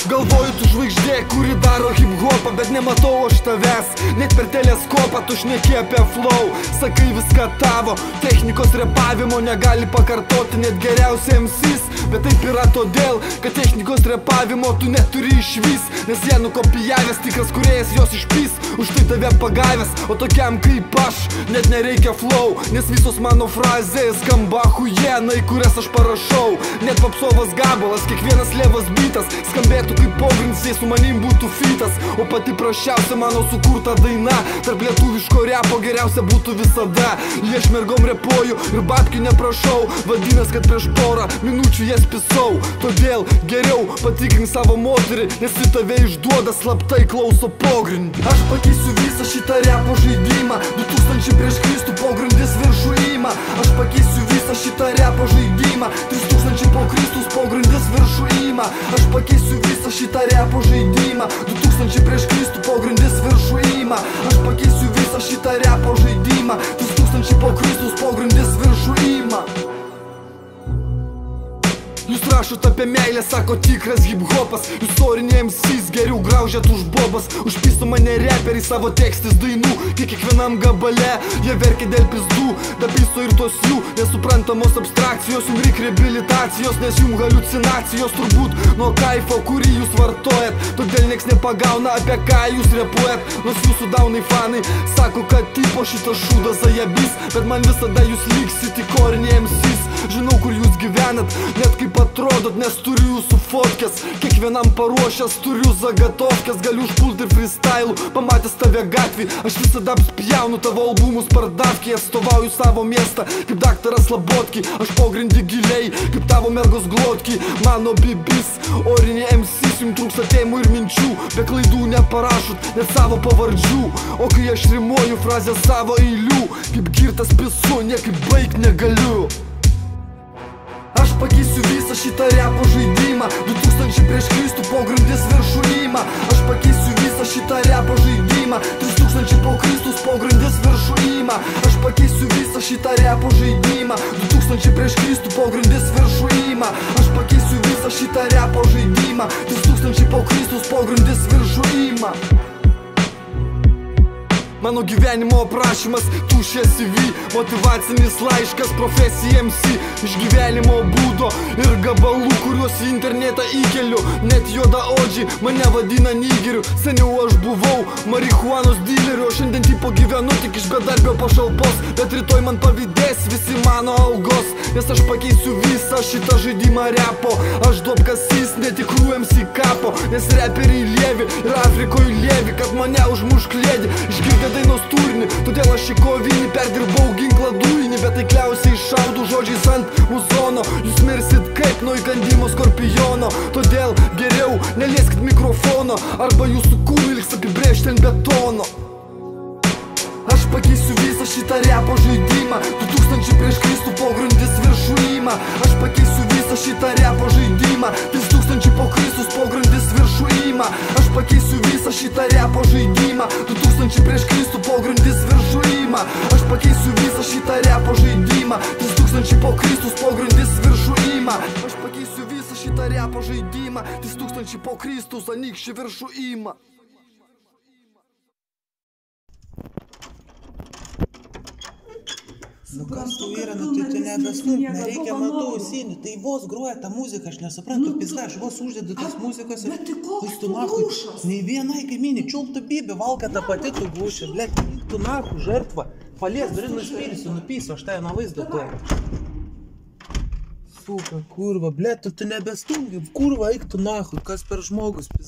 Galvoju tu žvaigždė, kuri daro hip-hopą, bet nematau aš tavęs. Net per teleskopą tu šneki apie flow. Sakai viską tavo, technikos repavimo negali pakartoti net geriausia MCs. Bet taip yra todėl, kad technikos repavimo tu neturi išvis. Nes jie nukopijavęs, tikras kūrėjas jos išpys. Už tai tave pagavęs, o tokiam kaip aš net nereikia flow. Nes visos mano frazės skamba huijenai, kurias aš parašau. Net popsovas gabalas, kiekvienas levas bitas skambėtų kaip pogrindis, jei su manim būtų fitas. O pati prašiausia mano sukurta daina tarp lietuviško repo geriausia būtų visada. Jie šmergom repuoju ir babkių neprašau. Vadinas, kad prieš porą minučių jas pisau. Todėl geriau patikrink savo moterį, nes į tave išduoda slaptai klauso pogrindį. Aš pakeisiu visą šitą repo žaidimą. 2000 prieš Kristų pogrindis viršų ima. Aš pakeisiu visą šitą repo žaidimą. 3000 po Kristus pogrindis viršų ima. Aš pakeisiu visą šitą repo žaidimą. 2000 prieš Kristų pogrindis viršų ima. Aš pakeisiu visą šitą repo žaidimą. 3000 po Kristus pogrindis viršų ima. Jūs rašot apie meilę, sako tikras hip-hopas. Jūs soriniai MCs geriau graužėt už bobas. Užpisto mane reperiai savo tekstis dainų. Kiekvienam gabale jie verkia dėl pizdų. Dapisto ir tos jų nesuprantamos abstrakcijos. Jum reik reabilitacijos, nes jum haliucinacijos turbūt nuo kaifo, kurį jūs vartojat. Todėl nieks nepagauna, apie ką jūs repuojat. Nors jūsų daunai fanai sako, kad tipo šitas šūdas zajabys. Bet man visada jūs liksit į koriniai MCs. Žinau, kur jūs gyvenat, net kaip atrodot, nes turiu jūsų fotkės. Kiekvienam paruošęs turiu zagatovkės. Galiu užpult ir freestyle, pamatęs tave gatvį. Aš visada apspjaunu tavo albumus pardavkiai. Atstovauju savo miestą, kaip daktaras Labotki. Aš pogrindį giliai, kaip tavo mergos glotki. Mano bibis, oriniai MCs, jums trūksta temų ir minčių. Be klaidų neparašot, net savo pavardžių. O kai aš rimuoju frazę savo eilių, kaip girtas pisu, niekaip baigt negaliu. Aš pakeisiu visą šitą repo žaidimą. 2000 prieš Kristų pogrindis viršų ima. Aš pakeisiu visą šitą repo žaidimą. 3000 po Kristus pogrindis viršų ima. Aš pakeisiu visą šitą repo žaidimą. 2000 prieš Kristų pogrindis viršų ima. Aš pakeisiu visą šitą repo žaidimą. 3000 po Kristus pogrindis viršų ima. Mano gyvenimo aprašymas, tuščias CV, motivacinis laiškas, profesija MC. Iš gyvenimo būdo ir gabalų, kuriuos į internetą įkeliu. Net juodaodžiai mane vadina nigeriu. Seniau aš buvau marihuanos dileriu. Šiandien tipo gyvenu tik iš bedarbio pašalpos. Bet rytoj man pavydės visi mano algos. Nes aš pakeisiu visą šitą žaidimą repo. Aš duobkasys netikrų MC kapo. Nes reperiai lievi ir Afrikoj lievi, kad mane užmuš klėdį. Išgirdę dainos turinį, todėl aš į kovinį perdirbau ginklą dujinį. Bet taikliausiai šaudų žodžiais ant muzono. Jūs mirsit kaip nuo įkandimo skorpiono. Todėl geriau nelieskit mikrofono, arba jūsų kūnai liks apibrėžti ant betono. Aš pakeisiu visą šitą repo žaidimą. 2000 prieš Kristų pogrindis viršų ima. Aš pakeisiu visą šitą repo žaidimą. 3000 po Kristus pogrindis viršų ima. Aš pakeisiu visą šitą repo žaidimą. 2000 prieš Kristų pogrindis viršų ima. Aš pakeisiu visą šitą repo žaidimą. 3000 po Kristus pogrindis viršų ima. Aš pakeisiu visą šitą repo žaidimą. 3000 po Kristus anykščių viršų ima. Nu kas tu yra, nu tai tu nebesnuk, nereikia man tų ausinių, tai vos groja tą muziką, aš nesuprantu, pizda, aš vos uždedu tas muzikos ir tu nahui, nei vienai kaimynį, čiulptų bibį, valka tą pati tu guši, blėt, tu nahui, žertva, palies, durin nuspyrysiu, nupysiu, aš tai na vaizdą tuo. Suka, kurva, blėt, tu nebestungi, kurva, eik tu nahui, kas per žmogus, pizda.